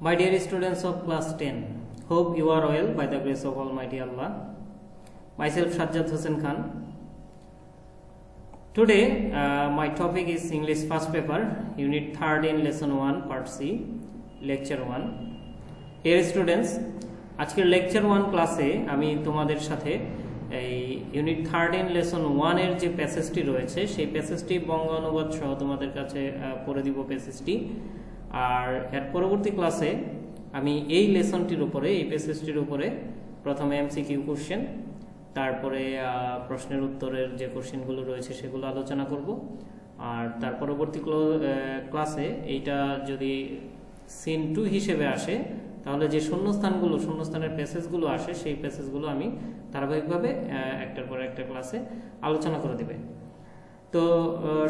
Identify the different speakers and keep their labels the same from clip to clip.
Speaker 1: My dear students of class 10, hope you are well by the grace of Almighty Allah. Myself Sazzad Hossain Khan. Today my topic is English first paper, Unit 13, Lesson 1, Part C, Lecture 1. Dear students, আজকের Lecture 1 ক্লাসে আমি তোমাদের সাথে এই Unit 13 Lesson 1 এর যে প্যাসেজটি রয়েছে সেই প্যাসেজটি বঙ্গ অনুবাদ সহ তোমাদের কাছে পড়ে দিব প্যাসেজটি। আর এর পরবর্তী ক্লাসে আমি এই লেসনটির উপরে এই প্যাসেজটির উপরে প্রথমে এমসিকিউ কোশ্চেন, তারপরে প্রশ্নের উত্তরের যে কোশ্চেনগুলো রয়েছে সেগুলো আলোচনা করব। আর তার পরবর্তী ক্লাসে এইটা যদি সিন 2 হিসেবে আসে তাহলে যে শূন্যস্থানের প্যাসেজগুলো আসে সেই প্যাসেজগুলো আমি ধারাবাহিকভাবে একটার পর একটা ক্লাসে আলোচনা করে দেব। তো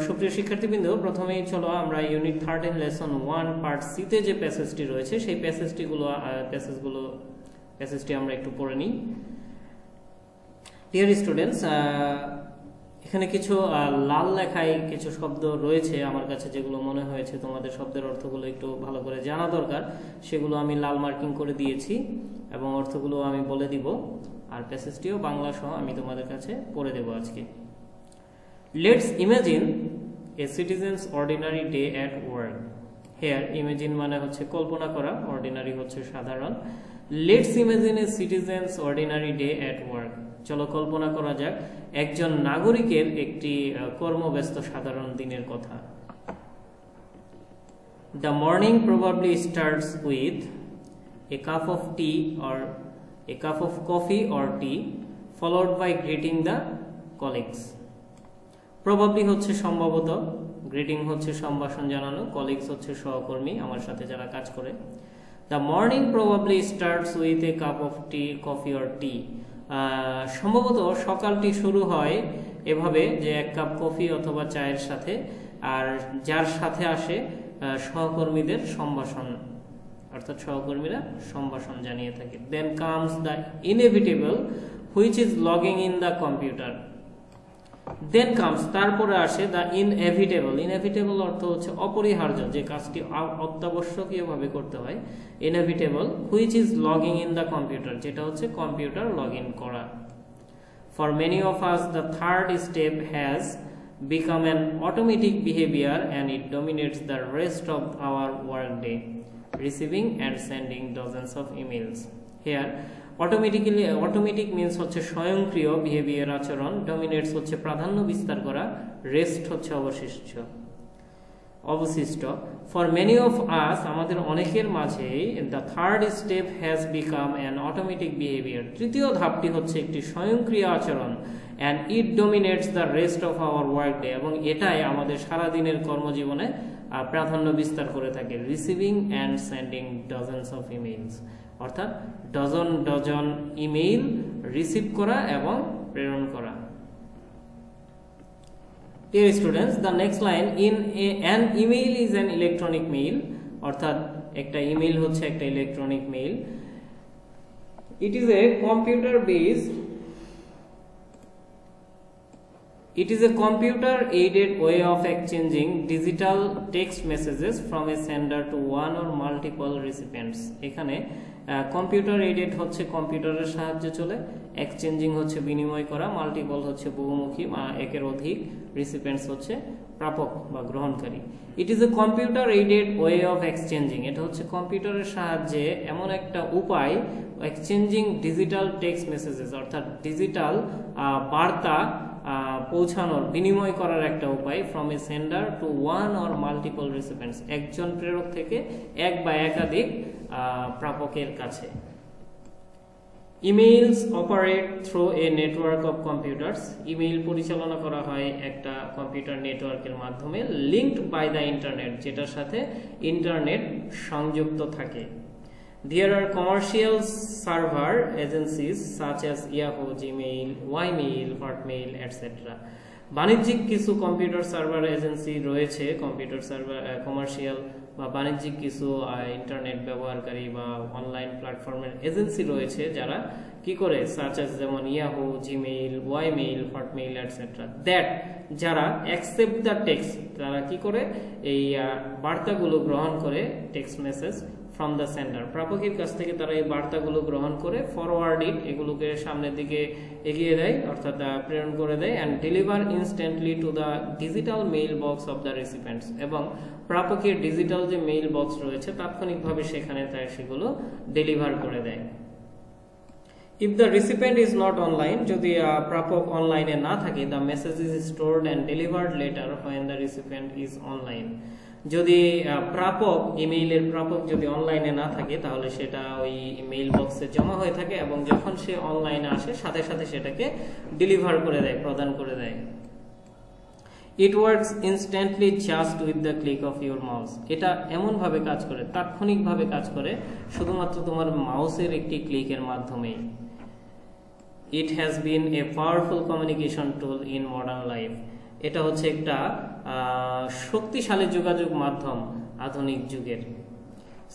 Speaker 1: সুপ্রিয় শিক্ষার্থীবৃন্দ, প্রথমেই চলো আমরা ইউনিট 13 লেসন 1 পার্ট সি তে যে প্যাসেজটি রয়েছে সেই প্যাসেজটি আমরা একটু পড়ে নিই। ডিয়ার স্টুডেন্টস, এখানে কিছু লাল লেখায় কিছু শব্দ রয়েছে আমার কাছে, যেগুলো মনে হয়েছে তোমাদের শব্দের অর্থগুলো একটু ভালো করে জানা দরকার, সেগুলো আমি লাল মার্কিং করে দিয়েছি এবং অর্থগুলো আমি বলে দিব। আর প্যাসেজটিও বাংলা সহ আমি তোমাদের কাছে পড়ে দেব আজকে। Let's imagine a citizen's ordinary day at work. Here, imagine মানে হচ্ছে কল্পনা করা, ordinary হচ্ছে সাধারণ। Let's imagine a citizen's ordinary day at work. চলো কল্পনা করা যাক একজন নাগরিকের একটি কর্মব্যস্ত সাধারণ দিনের কথা। The morning probably starts with a cup of tea or a cup of coffee or tea, followed by greeting the colleagues. Probably হচ্ছে সম্ভবত, গ্রিটিং হচ্ছে সম্ভাষণ জানানো, কলিগস হচ্ছে সহকর্মী, আমার সাথে যারা কাজ করে। The morning probably starts with a cup of tea, coffee or tea. সম্ভবত সকালটি শুরু হয় এভাবে যে এক কাপ কফি অথবা চায়ের সাথে, আর যার সাথে আসে সহকর্মীদের সম্ভাষণ, অর্থাৎ সহকর্মীরা সম্ভাষণ জানিয়ে থাকে। Then comes the inevitable, which is logging in the computer. Then comes, তারপরে আসে the inevitable. Inevitable অর্থ হচ্ছে অপরিহার্য, যে কাজটি অত্যাবশ্যকীয়ভাবে করতে হয়। Inevitable, which is logging in the computer, যেটা হচ্ছে কম্পিউটার লগ ইন করা। For many of us, the third step has become an automatic behavior and it dominates the rest of our workday, receiving and sending dozens of emails. Here, automatic means হচ্ছে স্বয়ংক্রিয় behaviour আচরণ, ডমিনেটস হচ্ছে প্রাধান্য বিস্তার করা, rest হচ্ছে অবশিষ্ট। For many of us, আমাদের অনেকের মাঝে the third step has become an automatic behaviour, তৃতীয় ধাপটি হচ্ছে একটি স্বয়ংক্রিয় আচরণ, and it dominates the rest of our work day, এবং এটাই আমাদের সারাদিনের কর্মজীবনে প্রাধান্য বিস্তার করে থাকে। Receiving and sending dozens of emails, অর্থাৎ ডজন ইমেইল রিসিভ করা এবং প্রেরণ করা। Dear students, the next line, an email is an electronic mail, অর্থাৎ একটা ইমেইল হচ্ছে একটা electronic mail. It is a computer-aided way of exchanging digital text messages from a sender to one or multiple recipients. এখানে computer aided হচ্ছে কম্পিউটারের সাহায্যে চলে, exchanging হচ্ছে বিনিময় করা, মাল্টিপল হচ্ছে বহুমুখী বা একের অধিক, রিসিপিয়েন্টস হচ্ছে প্রাপক বা গ্রহণকারী। It is a computer aided way of exchanging, এটা হচ্ছে কম্পিউটারের সাহায্যে এমন একটা উপায়, এক্সচেঞ্জিং ডিজিটাল টেক্সট মেসেজেস, অর্থাৎ ডিজিটাল বার্তা পৌঁছানোর, বিনিময় করার একটা উপায়, from a sender to one or multiple recipients, একজন প্রেরক থেকে এক বা একাধিক প্রাপকের কাছে। Emails operate through a network of computers, email পরিচালনা করা হয় একটা কম্পিউটার নেটওয়ার্কের মাধ্যমে, লিঙ্কড বাই দ্য ইন্টারনেট, যেটার সাথে ইন্টারনেট সংযুক্ত থাকে। There are commercial server agencies such as Yahoo, Gmail, Ymail, Hotmail, etc. বাণিজ্যিক কিছু কম্পিউটার সার্ভার এজেন্সি রয়েছে, কম্পিউটার সার্ভার কমার্শিয়াল বা বাণিজ্যিক কিছু ইন্টারনেট ব্যবহারকারী বা অনলাইন প্ল্যাটফর্মের এজেন্সি রয়েছে যারা কি করে, সাচ অ্যাজ যেমন Yahoo, Gmail, Ymail, Hotmail etcetera, that যারা অ্যাকসেপ্ট দ্য টেক্সট, তারা কি করে এই বার্তাগুলো গ্রহণ করে, text message from the sender, প্রাপকের কাছ থেকে তারা এই বার্তাগুলো গ্রহণ করে, ফরওয়ার্ড ইট, এগুলোকে সামনের দিকে এগিয়ে দেয় অর্থাৎ প্রেরণ করে দেয়, and deliver instantly to the digital mail box of the recipients, এবং প্রাপকের ডিজিটাল যে মেইল বক্স রয়েছে তাৎক্ষণিকভাবে সেখানে তাই সেগুলো ডেলিভার করে দেয়। If the recipient is not online, যদি প্রাপক অনলাইনে না থাকে, the message is stored and delivered later when the recipient is online. যদি প্রাপক, ইমেইলের প্রাপক যদি অনলাইনে না থাকে তাহলে সেটা ওই মেইল বক্সে জমা হয়ে থাকে এবং যখন সে অনলাইনে আসে সাথে সাথে সেটাকে ডেলিভার করে দেয়, প্রদান করে দেয়। It works instantly just with the click of your mouse. এটা এমন ভাবে কাজ করে, তাৎক্ষণিকভাবে কাজ করে শুধুমাত্র তোমার মাউসের একটি ক্লিকের মাধ্যমে। It has been a powerful communication tool in modern life. এটা হচ্ছে একটা শক্তিশালী যোগাযোগ মাধ্যম আধুনিক যুগের।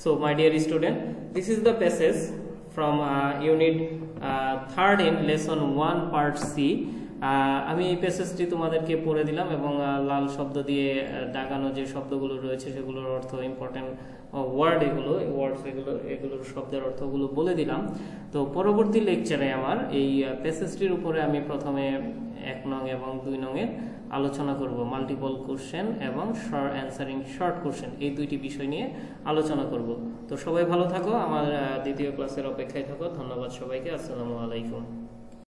Speaker 1: So my dear student, this is the passage from unit 3 in lesson 1 part C. আমি এই প্যাসেজটি তোমাদেরকে পড়ে দিলাম এবং লাল শব্দ দিয়ে দাগানো যে শব্দগুলো রয়েছে সেগুলোর অর্থ, ইম্পর্টেন্ট ওয়ার্ড এগুলোর শব্দের অর্থগুলো বলে দিলাম। তো পরবর্তী লেকচারে আমার এই প্যাসেজটির উপরে আমি প্রথমে 1 নং এবং 2 নং এর আলোচনা করব, মাল্টিপল কোশ্চেন এবং অ্যানসারিং শর্ট কোশ্চেন, এই দুইটি বিষয় নিয়ে আলোচনা করব। তো সবাই ভালো থাকো, আমার দ্বিতীয় ক্লাসের অপেক্ষায় থাকো। ধন্যবাদ সবাইকে, আসসালামু আলাইকুম।